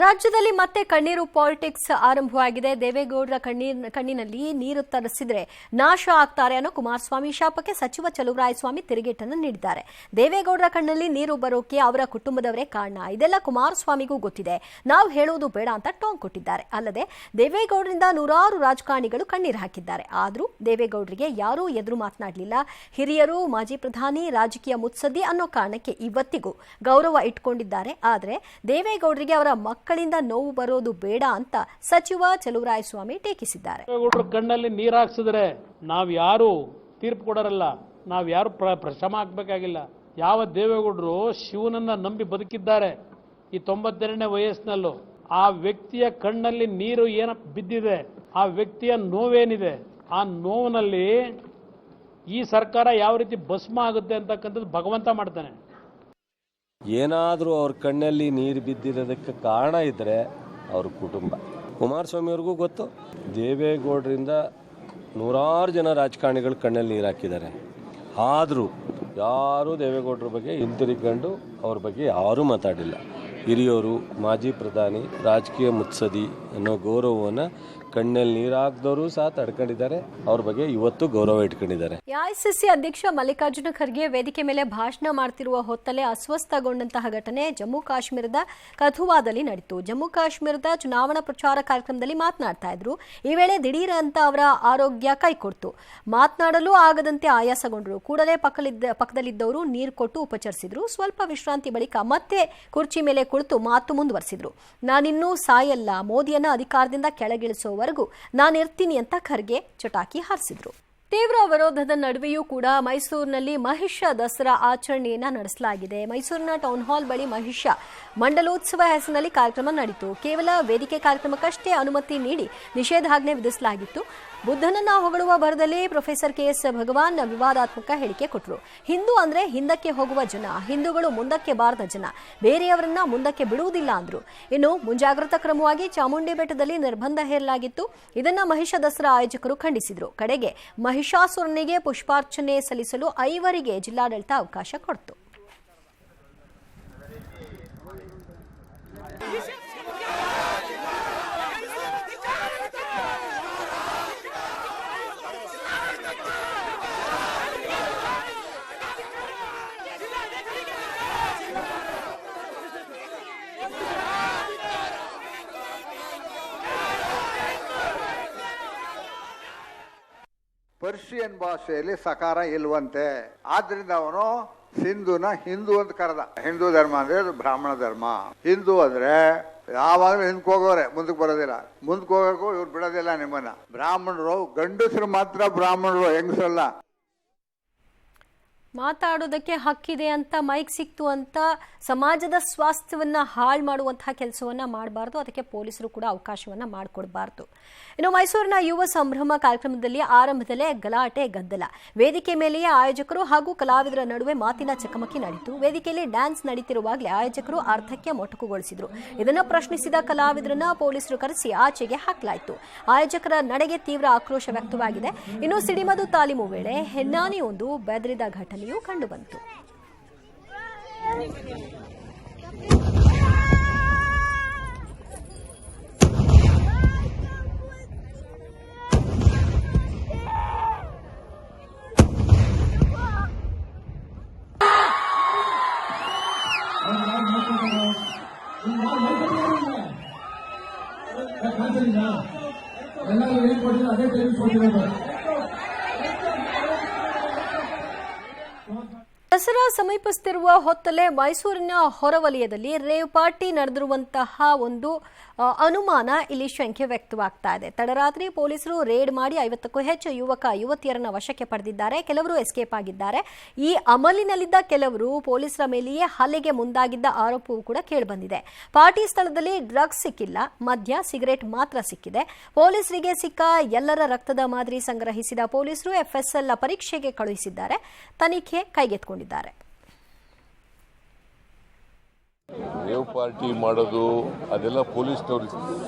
ರಾಜ್ಯದಲ್ಲಿ ಮತ್ತೆ ಕಣ್ಣೀರು ಪಾಲಿಟಿಕ್ಸ್ ಆರಂಭವಾಗಿದೆ. ದೇವೇಗೌಡರ ಕಣ್ಣಿನಲ್ಲಿ ನೀರು ತರಿಸಿದ್ರೆ ನಾಶ ಆಗ್ತಾರೆ ಅನ್ನೋ ಕುಮಾರಸ್ವಾಮಿ ಶಾಪಕ್ಕೆ ಸಚಿವ ಚಲುವರಾಯಸ್ವಾಮಿ ತಿರುಗೇಟನ್ನು ನೀಡಿದ್ದಾರೆ. ದೇವೇಗೌಡರ ಕಣ್ಣಲ್ಲಿ ನೀರು ಬರೋಕೆ ಅವರ ಕುಟುಂಬದವರೇ ಕಾರಣ, ಇದೆಲ್ಲ ಕುಮಾರಸ್ವಾಮಿಗೂ ಗೊತ್ತಿದೆ, ನಾವು ಹೇಳುವುದು ಬೇಡ ಅಂತ ಟಾಂಗ್ ಕೊಟ್ಟಿದ್ದಾರೆ. ಅಲ್ಲದೆ ದೇವೇಗೌಡರಿಂದ ನೂರಾರು ರಾಜಕಾರಣಿಗಳು ಕಣ್ಣೀರು ಹಾಕಿದ್ದಾರೆ. ಆದರೂ ದೇವೇಗೌಡರಿಗೆ ಯಾರೂ ಎದುರು ಮಾತನಾಡಲಿಲ್ಲ. ಹಿರಿಯರು, ಮಾಜಿ ಪ್ರಧಾನಿ, ರಾಜಕೀಯ ಮುತ್ಸದ್ದಿ ಅನ್ನೋ ಕಾರಣಕ್ಕೆ ಇವತ್ತಿಗೂ ಗೌರವ ಇಟ್ಕೊಂಡಿದ್ದಾರೆ. ಆದರೆ ದೇವೇಗೌಡರಿಗೆ ಅವರ ಮಕ್ಕಳಿಂದ ನೋವು ಬರೋದು ಬೇಡ ಅಂತ ಸಚಿವ ಚಲುವರಾಯಸ್ವಾಮಿ ಟೀಕಿಸಿದ್ದಾರೆ. ದೇವೇಗೌಡರ ಕಣ್ಣಲ್ಲಿ ನೀರು ಹಾಕ್ಸಿದ್ರೆ ನಾವ್ ಯಾರು ತೀರ್ಪು ಕೊಡರಲ್ಲ, ನಾವ್ ಯಾರು ಶ್ರಮ ಹಾಕ್ಬೇಕಾಗಿಲ್ಲ. ಯಾವ ದೇವೇಗೌಡರು ಶಿವನನ್ನ ನಂಬಿ ಬದುಕಿದ್ದಾರೆ ಈ 92ನೇ ವಯಸ್ಸಿನಲ್ಲೂ, ಆ ವ್ಯಕ್ತಿಯ ಕಣ್ಣಲ್ಲಿ ನೀರು ಏನ ಬಿದ್ದಿದೆ, ಆ ವ್ಯಕ್ತಿಯ ನೋವೇನಿದೆ, ಆ ನೋವಿನಲ್ಲಿ ಈ ಸರ್ಕಾರ ಯಾವ ರೀತಿ ಭಸ್ಮ ಆಗುತ್ತೆ ಅಂತಕ್ಕಂಥದ್ದು ಭಗವಂತ ಮಾಡ್ತಾನೆ. ಏನಾದರೂ ಅವ್ರ ಕಣ್ಣಲ್ಲಿ ನೀರು ಬಿದ್ದಿರೋದಕ್ಕೆ ಕಾರಣ ಇದ್ದರೆ ಅವ್ರ ಕುಟುಂಬ. ಕುಮಾರಸ್ವಾಮಿ ಅವ್ರಿಗೂ ಗೊತ್ತು, ದೇವೇಗೌಡರಿಂದ ನೂರಾರು ಜನ ರಾಜಕಾರಣಿಗಳು ಕಣ್ಣಲ್ಲಿ ನೀರು ಹಾಕಿದ್ದಾರೆ. ಆದರೂ ಯಾರೂ ದೇವೇಗೌಡರ ಬಗ್ಗೆ ಹಿಂತಿರುಗಿಕೊಂಡು ಅವ್ರ ಬಗ್ಗೆ ಯಾರೂ ಮಾತಾಡಿಲ್ಲ. ಹಿರಿಯವರು, ಮಾಜಿ ಪ್ರಧಾನಿ, ರಾಜಕೀಯ ಮುತ್ಸದಿ ಅನ್ನೋ ಗೌರವವನ್ನು ಕಣ್ಣಲ್ಲಿ ನೀರು ಹಾಕಿದವರು ಸಹ ತಡ್ಕೊಂಡಿದ್ದಾರೆ. ಅವ್ರ ಬಗ್ಗೆ ಇವತ್ತು ಗೌರವ ಇಟ್ಕೊಂಡಿದ್ದಾರೆ. ಎಐಸಿಸಿ ಅಧ್ಯಕ್ಷ ಮಲ್ಲಿಕಾರ್ಜುನ ಖರ್ಗೆ ವೇದಿಕೆ ಮೇಲೆ ಭಾಷಣ ಮಾಡ್ತಿರುವ ಹೊತ್ತಲ್ಲೇ ಅಸ್ವಸ್ಥಗೊಂಡಂತಹ ಘಟನೆ ಜಮ್ಮು ಕಾಶ್ಮೀರದ ಕಥುವಾದಲ್ಲಿ ನಡೆಯಿತು. ಜಮ್ಮು ಕಾಶ್ಮೀರದ ಚುನಾವಣಾ ಪ್ರಚಾರ ಕಾರ್ಯಕ್ರಮದಲ್ಲಿ ಮಾತನಾಡ್ತಾ ಇದ್ರು. ಈ ವೇಳೆ ದಿಢೀರ್ ಅಂತ ಅವರ ಆರೋಗ್ಯ ಕೈಕೊಡ್ತು. ಮಾತನಾಡಲು ಆಗದಂತೆ ಆಯಾಸಗೊಂಡರು. ಕೂಡಲೇ ಪಕ್ಕದಲ್ಲಿದ್ದವರು ನೀರು ಕೊಟ್ಟು ಉಪಚರಿಸಿದ್ರು. ಸ್ವಲ್ಪ ವಿಶ್ರಾಂತಿ ಬಳಿಕ ಮತ್ತೆ ಕುರ್ಚಿ ಮೇಲೆ ಕುಳಿತು ಮಾತು ಮುಂದುವರೆಸಿದ್ರು. ನಾನಿನ್ನೂ ಸಾಯಲ್ಲ, ಮೋದಿಯನ್ನ ಅಧಿಕಾರದಿಂದ ಕೆಳಗಿಳಿಸುವವರೆಗೂ ನಾನಿರ್ತೀನಿ ಅಂತ ಖರ್ಗೆ ಚಟಾಕಿ ಹಾರಿಸಿದ್ರು. ತೀವ್ರ ವಿರೋಧದ ನಡುವೆಯೂ ಕೂಡ ಮೈಸೂರಿನಲ್ಲಿ ಮಹಿಷ ದಸರಾ ಆಚರಣೆಯನ್ನ ನಡೆಸಲಾಗಿದೆ. ಮೈಸೂರಿನ ಟೌನ್ ಹಾಲ್ ಬಳಿ ಮಹಿಷ ಮಂಡಲೋತ್ಸವ ಹೆಸರಿನಲ್ಲಿ ಕಾರ್ಯಕ್ರಮ ನಡೆಯಿತು. ಕೇವಲ ವೇದಿಕೆ ಕಾರ್ಯಕ್ರಮಕ್ಕಷ್ಟೇ ಅನುಮತಿ ನೀಡಿ ನಿಷೇಧಾಜ್ಞೆ ವಿಧಿಸಲಾಗಿತ್ತು. ಬುದ್ಧನನ್ನ ಹೊಗಳುವ ಭರದಲ್ಲಿ ಪ್ರೊಫೆಸರ್ ಕೆಎಸ್ ಭಗವಾನ್ ವಿವಾದಾತ್ಮಕ ಹೇಳಿಕೆ ಕೊಟ್ಟರು. ಹಿಂದೂ ಅಂದ್ರೆ ಹಿಂದಕ್ಕೆ ಹೋಗುವ ಜನ, ಹಿಂದೂಗಳು ಮುಂದಕ್ಕೆ ಬಾರದ ಜನ, ಬೇರೆಯವರನ್ನ ಮುಂದಕ್ಕೆ ಬಿಡುವುದಿಲ್ಲ ಅಂದ್ರು. ಇನ್ನು ಮುಂಜಾಗ್ರತಾ ಕ್ರಮವಾಗಿ ಚಾಮುಂಡಿ ಬೆಟ್ಟದಲ್ಲಿ ನಿರ್ಬಂಧ ಹೇರಲಾಗಿತ್ತು. ಇದನ್ನ ಮಹಿಷ ದಸರಾ ಆಯೋಜಕರು ಖಂಡಿಸಿದ್ರು. ಕಡೆಗೆ ಮಹಿಷಾಸುರನಿಗೆ ಪುಷ್ಪಾರ್ಚನೆ ಸಲ್ಲಿಸಲು 5 ಜಿಲ್ಲಾಡಳಿತ ಅವಕಾಶ ಕೊಡ್ತು. ಪರ್ಷಿಯನ್ ಭಾಷೆಯಲ್ಲಿ ಸಕಾರ ಇಲ್ವಂತೆ. ಆದ್ರಿಂದ ಅವನು ಸಿಂಧುನ ಹಿಂದೂ ಅಂತ ಕರೆದ. ಹಿಂದೂ ಧರ್ಮ ಅಂದ್ರೆ ಅದು ಬ್ರಾಹ್ಮಣ ಧರ್ಮ. ಹಿಂದೂ ಅಂದ್ರೆ ಯಾವಾಗಲೂ ಹಿಂದಕ್ಕೆ ಹೋಗೋರೆ, ಮುಂದಕ್ಕೆ ಬರೋದಿಲ್ಲ. ಮುಂದಕ್ಕೆ ಹೋಗೋಕ್ಕೂ ಇವ್ರು ಬಿಡೋದಿಲ್ಲ ನಿಮ್ಮನ್ನ. ಬ್ರಾಹ್ಮಣರು ಗಂಡಸರು ಮಾತ್ರ ಬ್ರಾಹ್ಮಣರು, ಹೆಂಗಸರಲ್ಲ. ಮಾತಾಡೋದಕ್ಕೆ ಹಕ್ಕಿದೆ ಅಂತ ಮೈಕ್ ಸಿಕ್ತು ಅಂತ ಸಮಾಜದ ಸ್ವಾಸ್ಥ್ಯವನ್ನ ಹಾಳು ಮಾಡುವಂತಹ ಕೆಲಸವನ್ನ ಮಾಡಬಾರ್ದು. ಅದಕ್ಕೆ ಪೊಲೀಸರು ಕೂಡ ಅವಕಾಶವನ್ನ ಮಾಡಿಕೊಡಬಾರ್ದು. ಇನ್ನು ಮೈಸೂರಿನ ಯುವ ಸಂಭ್ರಮ ಕಾರ್ಯಕ್ರಮದಲ್ಲಿ ಆರಂಭದಲ್ಲೇ ಗಲಾಟೆ, ಗದ್ದಲ. ವೇದಿಕೆ ಮೇಲೆಯೇ ಆಯೋಜಕರು ಹಾಗೂ ಕಲಾವಿದರ ನಡುವೆ ಮಾತಿನ ಚಕಮಕಿ ನಡೆಯಿತು. ವೇದಿಕೆಯಲ್ಲಿ ಡ್ಯಾನ್ಸ್ ನಡೀತಿರುವಾಗಲೇ ಆಯೋಜಕರು ಅರ್ಧಕ್ಕೆ ಮೊಟಕುಗೊಳಿಸಿದ್ರು. ಇದನ್ನು ಪ್ರಶ್ನಿಸಿದ ಕಲಾವಿದರನ್ನ ಪೊಲೀಸರು ಕರೆಸಿ ಆಚೆಗೆ ಹಾಕಲಾಯಿತು. ಆಯೋಜಕರ ನಡೆಗೆ ತೀವ್ರ ಆಕ್ರೋಶ ವ್ಯಕ್ತವಾಗಿದೆ. ಇನ್ನು ಸಿಡಿಮದು ತಾಲೀಮು ವೇಳೆ ಹೆಣ್ಣಾನೆಯೊಂದು ಬೆದರಿದ ಘಟನೆ ಕಂಡುಬಂತು. ದಸರಾ ಸಮೀಪಿಸುತ್ತಿರುವ ಹೊತ್ತಲ್ಲೇ ಮೈಸೂರಿನ ಹೊರವಲಯದಲ್ಲಿ ರೇವ್ ಪಾರ್ಟಿ ನಡೆದಿರುವಂತಹ ಒಂದು ಅನುಮಾನ ಇಲ್ಲಿ ಶಂಕೆ ವ್ಯಕ್ತವಾಗ್ತಾ ಇದೆ. ತಡರಾತ್ರಿ ಪೊಲೀಸರು ರೇಡ್ ಮಾಡಿ 50ಕ್ಕೂ ಹೆಚ್ಚು ಯುವಕ ಯುವತಿಯರನ್ನ ವಶಕ್ಕೆ ಪಡೆದಿದ್ದಾರೆ. ಕೆಲವರು ಎಸ್ಕೇಪ್ ಆಗಿದ್ದಾರೆ. ಈ ಅಮಲಿನಲ್ಲಿದ್ದ ಕೆಲವರು ಪೊಲೀಸರ ಮೇಲೆಯೇ ಹಲ್ಲೆಗೆ ಮುಂದಾಗಿದ್ದ ಆರೋಪವೂ ಕೂಡ ಕೇಳಿಬಂದಿದೆ. ಪಾರ್ಟಿ ಸ್ಥಳದಲ್ಲಿ ಡ್ರಗ್ಸ್ ಸಿಕ್ಕಿಲ್ಲ, ಮದ್ಯ, ಸಿಗರೇಟ್ ಮಾತ್ರ ಸಿಕ್ಕಿದೆ. ಪೊಲೀಸರಿಗೆ ಸಿಕ್ಕ ಎಲ್ಲರ ರಕ್ತದ ಮಾದರಿ ಸಂಗ್ರಹಿಸಿದ ಪೊಲೀಸರು ಎಫ್ಎಸ್ಎಲ್ ಪರೀಕ್ಷೆಗೆ ಕಳುಹಿಸಿದ್ದಾರೆ. ತನಿಖೆ ಕೈಗೆತ್ತಿಕೊಂಡಿದ್ದಾರೆ. ರೇವ್ ಪಾರ್ಟಿ ಮಾಡೋದು ಅದೆಲ್ಲ ಪೊಲೀಸ್ನವ್ರ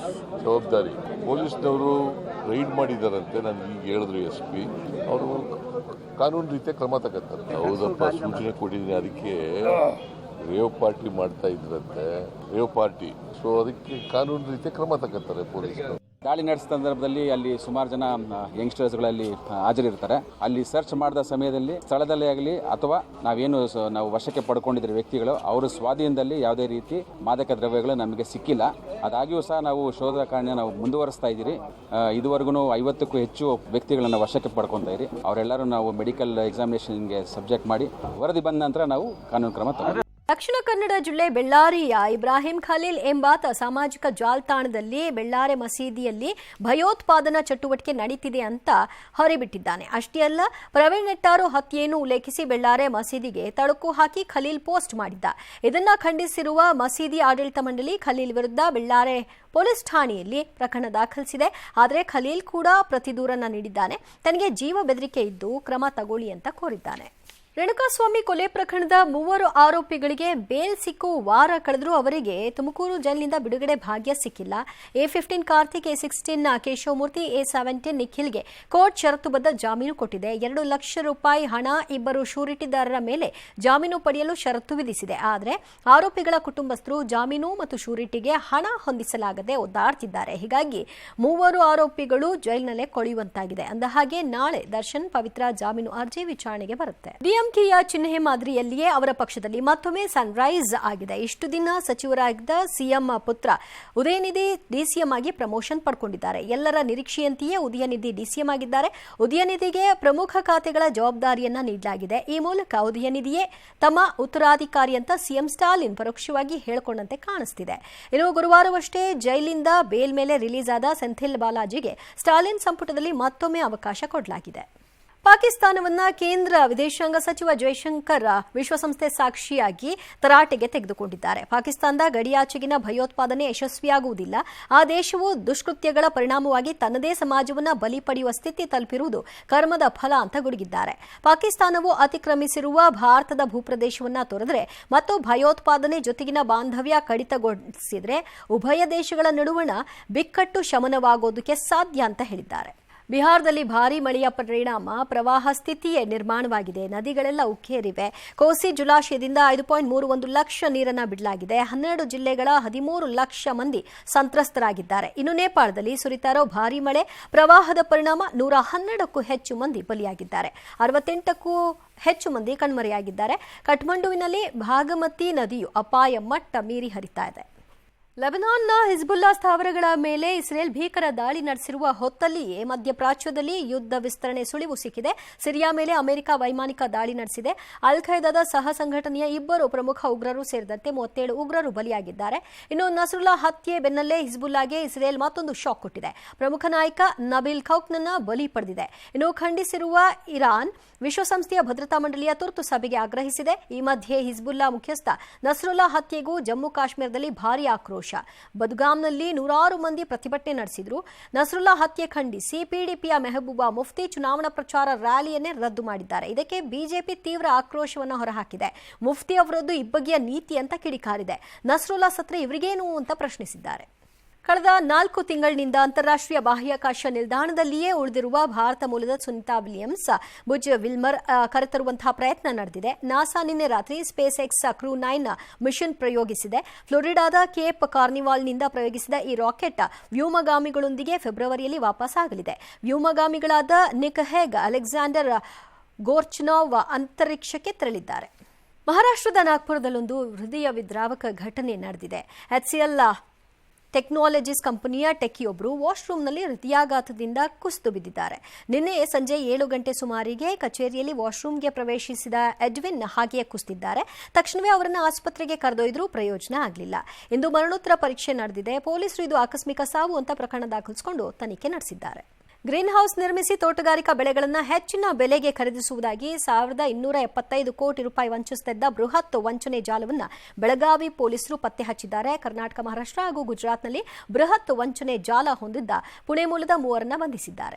ಜವಾಬ್ದಾರಿ. ಪೊಲೀಸ್ನವರು ರೈಡ್ ಮಾಡಿದಾರಂತೆ, ನಾನು ಈಗ ಹೇಳಿದ್ರು SP ಅವರು ಕಾನೂನು ರೀತಿಯ ಕ್ರಮ ತಗೋತಾರೆ. ಹೌದಪ್ಪ, ಸೂಚನೆ ಕೊಟ್ಟಿದ್ದೀನಿ. ಅದಕ್ಕೆ ರೇವ್ ಪಾರ್ಟಿ ಮಾಡ್ತಾ ಇದ್ರಂತೆ, ರೇವ್ ಪಾರ್ಟಿ. ಸೊ ಅದಕ್ಕೆ ಕಾನೂನು ರೀತಿ ಕ್ರಮ ತಗೋತಾರೆ ಪೊಲೀಸರು. ದಾಳಿ ನಡೆಸಿದ ಸಂದರ್ಭದಲ್ಲಿ ಅಲ್ಲಿ ಸುಮಾರು ಜನ ಯಂಗ್ಸ್ಟರ್ಸ್ಗಳಲ್ಲಿ ಹಾಜರಿರ್ತಾರೆ. ಅಲ್ಲಿ ಸರ್ಚ್ ಮಾಡಿದ ಸಮಯದಲ್ಲಿ ಸ್ಥಳದಲ್ಲೇ ಆಗಲಿ ಅಥವಾ ನಾವು ವಶಕ್ಕೆ ಪಡ್ಕೊಂಡಿದ್ದ ವ್ಯಕ್ತಿಗಳು ಅವರ ಸ್ವಾಧೀನದಲ್ಲಿ ಯಾವುದೇ ರೀತಿ ಮಾದಕ ದ್ರವ್ಯಗಳು ನಮಗೆ ಸಿಕ್ಕಿಲ್ಲ. ಅದಾಗಿಯೂ ಸಹ ನಾವು ಶೋಧ ಕಾರ್ಯ ನಾವು ಮುಂದುವರಿಸ್ತಾ ಇದ್ದೀರಿ. ಇದುವರೆಗೂ 50ಕ್ಕೂ ಹೆಚ್ಚು ವ್ಯಕ್ತಿಗಳನ್ನು ವಶಕ್ಕೆ ಪಡ್ಕೊತಾ ಇರಿ. ಅವರೆಲ್ಲರೂ ನಾವು ಮೆಡಿಕಲ್ ಎಕ್ಸಾಮಿನೇಷನ್ಗೆ ಸಬ್ಜೆಕ್ಟ್ ಮಾಡಿ ವರದಿ ಬಂದ ನಂತರ ನಾವು ಕಾನೂನು ಕ್ರಮ ತಗೊಳ್ತೀವಿ. ದಕ್ಷಿಣ ಕನ್ನಡ ಜಿಲ್ಲೆ ಬೆಳ್ಳಾರಿಯ ಇಬ್ರಾಹಿಂ ಖಲೀಲ್ ಎಂಬಾತ ಸಾಮಾಜಿಕ ಜಾಲತಾಣದಲ್ಲಿ ಬೆಳ್ಳಾರೆ ಮಸೀದಿಯಲ್ಲಿ ಭಯೋತ್ಪಾದನಾ ಚಟುವಟಿಕೆ ನಡೀತಿದೆ ಅಂತ ಹೊರಬಿಟ್ಟಿದ್ದಾನೆ. ಅಷ್ಟೇ ಅಲ್ಲ, ಪ್ರವೀಣ್ ನೆಟ್ಟಾರು ಹತ್ಯೆಯನ್ನು ಉಲ್ಲೇಖಿಸಿ ಬೆಳ್ಳಾರೆ ಮಸೀದಿಗೆ ತಳುಕು ಹಾಕಿ ಖಲೀಲ್ ಪೋಸ್ಟ್ ಮಾಡಿದ್ದ. ಇದನ್ನ ಖಂಡಿಸಿರುವ ಮಸೀದಿ ಆಡಳಿತ ಮಂಡಳಿ ಖಲೀಲ್ ವಿರುದ್ಧ ಬೆಳ್ಳಾರೆ ಪೊಲೀಸ್ ಠಾಣೆಯಲ್ಲಿ ಪ್ರಕರಣ ದಾಖಲಿಸಿದೆ. ಆದರೆ ಖಲೀಲ್ ಕೂಡ ಪ್ರತಿದೂರನ್ನ ನೀಡಿದ್ದಾನೆ. ತನಗೆ ಜೀವ ಬೆದರಿಕೆ ಇದ್ದು ಕ್ರಮ ತಗೊಳ್ಳಿ ಅಂತ ಕೋರಿದ್ದಾನೆ. ರೇಣುಕಾಸ್ವಾಮಿ ಕೊಲೆ ಪ್ರಕರಣದ 3 ಆರೋಪಿಗಳಿಗೆ ಬೇಲ್ ಸಿಕ್ಕು ವಾರ ಕಳೆದರೂ ಅವರಿಗೆ ತುಮಕೂರು ಜೈಲಿನಿಂದ ಬಿಡುಗಡೆ ಭಾಗ್ಯ ಸಿಕ್ಕಿಲ್ಲ. A15 Karthik, A16 Keshavamurthy, A17 ನಿಖಿಲ್ಗೆ court ಷರತ್ತುಬದ್ಧ ಜಾಮೀನು ಕೊಟ್ಟಿದೆ. 2 ಲಕ್ಷ ರೂಪಾಯಿ ಹಣ ಇಬ್ಬರು ಶೂರಿಟಿದಾರರ ಮೇಲೆ ಜಾಮೀನು ಪಡೆಯಲು ಷರತ್ತು ವಿಧಿಸಿದೆ. ಆದರೆ ಆರೋಪಿಗಳ ಕುಟುಂಬಸ್ಥರು ಜಾಮೀನು ಮತ್ತು ಶೂರಿಟಿಗೆ ಹಣ ಹೊಂದಿಸಲಾಗದೆ ಒದ್ದಾಡ್ತಿದ್ದಾರೆ. ಹೀಗಾಗಿ 3 ಆರೋಪಿಗಳು ಜೈಲಿನಲ್ಲೇ ಕೊಳೆಯುವಂತಾಗಿದೆ. ಅಂದಹಾಗೆ ನಾಳೆ ದರ್ಶನ್ ಪವಿತ್ರ ಜಾಮೀನು ಅರ್ಜಿ ವಿಚಾರಣೆಗೆ ಬರುತ್ತೆ. ಡಿಎಂಕೆಯ ಚಿಹ್ನೆ ಮಾದರಿಯಲ್ಲಿಯೇ ಅವರ ಪಕ್ಷದಲ್ಲಿ ಮತ್ತೊಮ್ಮೆ ಸನ್ರೈಸ್ ಆಗಿದೆ. ಇಷ್ಟು ದಿನ ಸಚಿವರಾಗಿದ್ದ ಸಿಎಂ ಪುತ್ರ ಉದಯನಿಧಿ ಡಿಸಿಎಂ ಆಗಿ ಪ್ರಮೋಷನ್ ಪಡ್ಕೊಂಡಿದ್ದಾರೆ. ಎಲ್ಲರ ನಿರೀಕ್ಷೆಯಂತೆಯೇ ಉದಯನಿಧಿ ಡಿಸಿಎಂ ಆಗಿದ್ದಾರೆ. ಉದಯನಿಧಿಗೆ ಪ್ರಮುಖ ಖಾತೆಗಳ ಜವಾಬ್ದಾರಿಯನ್ನ ನೀಡಲಾಗಿದೆ. ಈ ಮೂಲಕ ಉದಯನಿಧಿಯೇ ತಮ್ಮ ಉತ್ತರಾಧಿಕಾರಿ ಅಂತ ಸಿಎಂ ಸ್ಟಾಲಿನ್ ಪರೋಕ್ಷವಾಗಿ ಹೇಳಿಕೊಂಡಂತೆ ಕಾಣಿಸ್ತಿದೆ. ಇನ್ನು ಗುರುವಾರವಷ್ಟೇ ಜೈಲಿಂದ ಬೇಲ್ ಮೇಲೆ ರಿಲೀಸ್ ಆದ ಸೆಂಥಿಲ್ ಬಾಲಾಜಿಗೆ ಸ್ಟಾಲಿನ್ ಸಂಪುಟದಲ್ಲಿ ಮತ್ತೊಮ್ಮೆ ಅವಕಾಶ ಕೊಡಲಾಗಿದೆ. ಪಾಕಿಸ್ತಾನವನ್ನ ಕೇಂದ್ರ ವಿದೇಶಾಂಗ ಸಚಿವ ಜೈಶಂಕರ್ ವಿಶ್ವಸಂಸ್ಥೆ ಸಾಕ್ಷಿಯಾಗಿ ತರಾಟೆಗೆ ತೆಗೆದುಕೊಂಡಿದ್ದಾರೆ. ಪಾಕಿಸ್ತಾನದ ಗಡಿಯಾಚೆಗಿನ ಭಯೋತ್ಪಾದನೆ ಯಶಸ್ವಿಯಾಗುವುದಿಲ್ಲ. ಆ ದೇಶವು ದುಷ್ಕೃತ್ಯಗಳ ಪರಿಣಾಮವಾಗಿ ತನ್ನದೇ ಸಮಾಜವನ್ನ ಬಲಿ ಪಡೆಯುವ ಸ್ಥಿತಿ ತಲುಪಿರುವುದು ಕರ್ಮದ ಫಲ ಅಂತ ಗುಡುಗಿದ್ದಾರೆ. ಪಾಕಿಸ್ತಾನವು ಅತಿಕ್ರಮಿಸಿರುವ ಭಾರತದ ಭೂಪ್ರದೇಶವನ್ನ ತೊರೆದರೆ ಮತ್ತು ಭಯೋತ್ಪಾದನೆ ಜೊತೆಗಿನ ಬಾಂಧವ್ಯ ಕಡಿತಗೊಳಿಸಿದರೆ ಉಭಯ ದೇಶಗಳ ನಡುವಣ ಬಿಕ್ಕಟ್ಟು ಶಮನವಾಗೋದಕ್ಕೆ ಸಾಧ್ಯ ಅಂತ ಹೇಳಿದ್ದಾರೆ. ಬಿಹಾರದಲ್ಲಿ ಭಾರೀ ಮಳೆಯ ಪರಿಣಾಮ ಪ್ರವಾಹ ಸ್ಥಿತಿಯೇ ನಿರ್ಮಾಣವಾಗಿದೆ. ನದಿಗಳೆಲ್ಲ ಉಕ್ಕೇರಿವೆ. ಕೋಸಿ ಜಲಾಶಯದಿಂದ 5.31 ಲಕ್ಷ ನೀರನ್ನು ಬಿಡಲಾಗಿದೆ. 12 ಜಿಲ್ಲೆಗಳ 13 ಲಕ್ಷ ಮಂದಿ ಸಂತ್ರಸ್ತರಾಗಿದ್ದಾರೆ. ಇನ್ನು ನೇಪಾಳದಲ್ಲಿ ಸುರಿತಾ ಇರೋ ಭಾರೀ ಮಳೆ ಪ್ರವಾಹದ ಪರಿಣಾಮ 112ಕ್ಕೂ ಹೆಚ್ಚು ಮಂದಿ ಬಲಿಯಾಗಿದ್ದಾರೆ. 68ಕ್ಕೂ ಹೆಚ್ಚು ಮಂದಿ ಕಣ್ಮರೆಯಾಗಿದ್ದಾರೆ. ಕಠ್ಮಂಡುವಿನಲ್ಲಿ ಭಾಗಮತಿ ನದಿಯು ಅಪಾಯ ಮಟ್ಟ ಮೀರಿ ಹರಿತಾ ಇದೆ. ಲೆಬನಾನ್ನ ಹಿಜ್ಬುಲ್ಲಾ ಸ್ಥಾವರಗಳ ಮೇಲೆ ಇಸ್ರೇಲ್ ಭೀಕರ ದಾಳಿ ನಡೆಸಿರುವ ಹೊತ್ತಲ್ಲಿಯೇ ಮಧ್ಯಪ್ರಾಚ್ಯದಲ್ಲಿ ಯುದ್ಧ ವಿಸ್ತರಣೆ ಸುಳಿವು ಸಿಕ್ಕಿದೆ. ಸಿರಿಯಾ ಮೇಲೆ ಅಮೆರಿಕ ವೈಮಾನಿಕ ದಾಳಿ ನಡೆಸಿದೆ. ಅಲ್ ಖೈದಾದ ಸಹ ಸಂಘಟನೆಯ 2 ಪ್ರಮುಖ ಉಗ್ರರು ಸೇರಿದಂತೆ 37 ಉಗ್ರರು ಬಲಿಯಾಗಿದ್ದಾರೆ. ಇನ್ನು ನಸ್ರುಲ್ಲಾ ಹತ್ಯೆ ಬೆನ್ನಲ್ಲೇ ಹಿಜ್ಬುಲ್ಲಾಗೆ ಇಸ್ರೇಲ್ ಮತ್ತೊಂದು ಶಾಕ್ ಕೊಟ್ಟಿದೆ. ಪ್ರಮುಖ ನಾಯಕ ನಬೀಲ್ ಖೌಕ್ನನ್ನ ಬಲಿ ಪಡೆದಿದೆ. ಇನ್ನು ಖಂಡಿಸಿರುವ ಇರಾನ್ ವಿಶ್ವಸಂಸ್ಥೆಯ ಭದ್ರತಾ ಮಂಡಳಿಯ ತುರ್ತು ಸಭೆಗೆ ಆಗ್ರಹಿಸಿದೆ. ಈ ಮಧ್ಯೆ ಹಿಜ್ಬುಲ್ಲಾ ಮುಖ್ಯಸ್ಥ ನಸ್ರುಲ್ಲಾ ಹತ್ಯೆಗೂ ಜಮ್ಮು ಕಾಶ್ಮೀರದಲ್ಲಿ ಭಾರೀ ಆಕ್ರೋಶ. ಬದ್ಗಾಮ್ನಲ್ಲಿ 100 ಮಂದಿ ಪ್ರತಿಭಟನೆ ನಡೆಸಿದ್ರು. ನಸ್ರುಲ್ಲಾ ಹತ್ಯೆ ಖಂಡಿಸಿ ಪಿಡಿಪಿಯ ಮೆಹಬೂಬಾ ಮುಫ್ತಿ ಚುನಾವಣಾ ಪ್ರಚಾರ ರ್ಯಾಲಿಯನ್ನೇ ರದ್ದು ಮಾಡಿದ್ದಾರೆ. ಇದಕ್ಕೆ ಬಿಜೆಪಿ ತೀವ್ರ ಆಕ್ರೋಶವನ್ನು ಹೊರಹಾಕಿದೆ. ಮುಫ್ತಿ ಅವರದ್ದು ಇಬ್ಬಗೆಯ ನೀತಿ ಅಂತ ಕಿಡಿಕಾರಿದೆ. ನಸ್ರುಲ್ಲಾ ಸತ್ರೆ ಇವರಿಗೇನು ಅಂತ ಪ್ರಶ್ನಿಸಿದ್ದಾರೆ. ಕಳೆದ 4 ತಿಂಗಳಿನಿಂದ ಅಂತಾರಾಷ್ಟ್ರೀಯ ಬಾಹ್ಯಾಕಾಶ ನಿಲ್ದಾಣದಲ್ಲಿಯೇ ಉಳಿದಿರುವ ಭಾರತ ಮೂಲದ ಸುನಿತಾ ವಿಲಿಯಮ್ಸ್ ಬುಜ್ ವಿಲ್ಮರ್ ಕರೆತರುವಂತಹ ಪ್ರಯತ್ನ ನಡೆದಿದೆ. ನಾಸಾ ನಿನ್ನೆ ರಾತ್ರಿ ಸ್ಪೇಸ್ ಎಕ್ಸ್ ಕ್ರೂ 9 ಮಿಷನ್ ಪ್ರಯೋಗಿಸಿದೆ. ಫ್ಲೋರಿಡಾದ ಕೇಪ್ ಕಾರ್ನಿವಾಲ್ನಿಂದ ಪ್ರಯೋಗಿಸಿದ ಈ ರಾಕೆಟ್ ವ್ಯೋಮಗಾಮಿಗಳೊಂದಿಗೆ ಫೆಬ್ರವರಿಯಲ್ಲಿ ವಾಪಸ್ ಆಗಲಿದೆ. ವ್ಯೋಮಗಾಮಿಗಳಾದ ನಿಕ್ ಹೆಗ್, ಅಲೆಕ್ಸಾಂಡರ್ ಗೋರ್ಚ್ನೋವ್ ಅಂತರಿಕ್ಷಕ್ಕೆ ತೆರಳಿದ್ದಾರೆ. ಮಹಾರಾಷ್ಟ್ರದ ನಾಗ್ಪುರದಲ್ಲೊಂದು ಹೃದಯ ವಿದ್ರಾವಕ ಘಟನೆ ನಡೆದಿದೆ. HCL ಟೆಕ್ನಾಲಜೀಸ್ ಕಂಪನಿಯ ಟೆಕ್ಕಿಯೊಬ್ಬರು ವಾಶ್ರೂಮ್ನಲ್ಲಿ ಹೃದಯಾಘಾತದಿಂದ ಕುಸಿದು ಬಿದ್ದಿದ್ದಾರೆ. ನಿನ್ನೆ ಸಂಜೆ 7 ಗಂಟೆ ಸುಮಾರಿಗೆ ಕಚೇರಿಯಲ್ಲಿ ವಾಶ್ರೂಮ್ಗೆ ಪ್ರವೇಶಿಸಿದ ಎಡ್ವಿನ್ ಹಾಗೆಯೇ ಕುಸಿದಿದ್ದಾರೆ. ತಕ್ಷಣವೇ ಅವರನ್ನು ಆಸ್ಪತ್ರೆಗೆ ಕರೆದೊಯ್ದರೂ ಪ್ರಯೋಜನ ಆಗಲಿಲ್ಲ. ಇಂದು ಮರಣೋತ್ತರ ಪರೀಕ್ಷೆ ನಡೆದಿದೆ. ಪೊಲೀಸರು ಇದು ಆಕಸ್ಮಿಕ ಸಾವು ಅಂತ ಪ್ರಕರಣ ದಾಖಲಿಸಿಕೊಂಡು ತನಿಖೆ ನಡೆಸಿದ್ದಾರೆ. ಗ್ರೀನ್ ಹೌಸ್ ನಿರ್ಮಿಸಿ ತೋಟಗಾರಿಕಾ ಬೆಳೆಗಳನ್ನು ಹೆಚ್ಚಿನ ಬೆಲೆಗೆ ಖರೀದಿಸುವುದಾಗಿ 1275 ಕೋಟಿ ರೂಪಾಯಿ ವಂಚಿಸುತ್ತಿದ್ದ ಬೃಹತ್ ವಂಚನೆ ಜಾಲವನ್ನು ಬೆಳಗಾವಿ ಪೊಲೀಸರು ಪತ್ತೆ ಹಚ್ಚಿದ್ದಾರೆ. ಕರ್ನಾಟಕ, ಮಹಾರಾಷ್ಟ್ರ ಹಾಗೂ ಗುಜರಾತ್ನಲ್ಲಿ ಬೃಹತ್ ವಂಚನೆ ಜಾಲ ಹೊಂದಿದ್ದ ಪುಣೆ ಮೂಲದ 3 ಬಂಧಿಸಿದ್ದಾರೆ.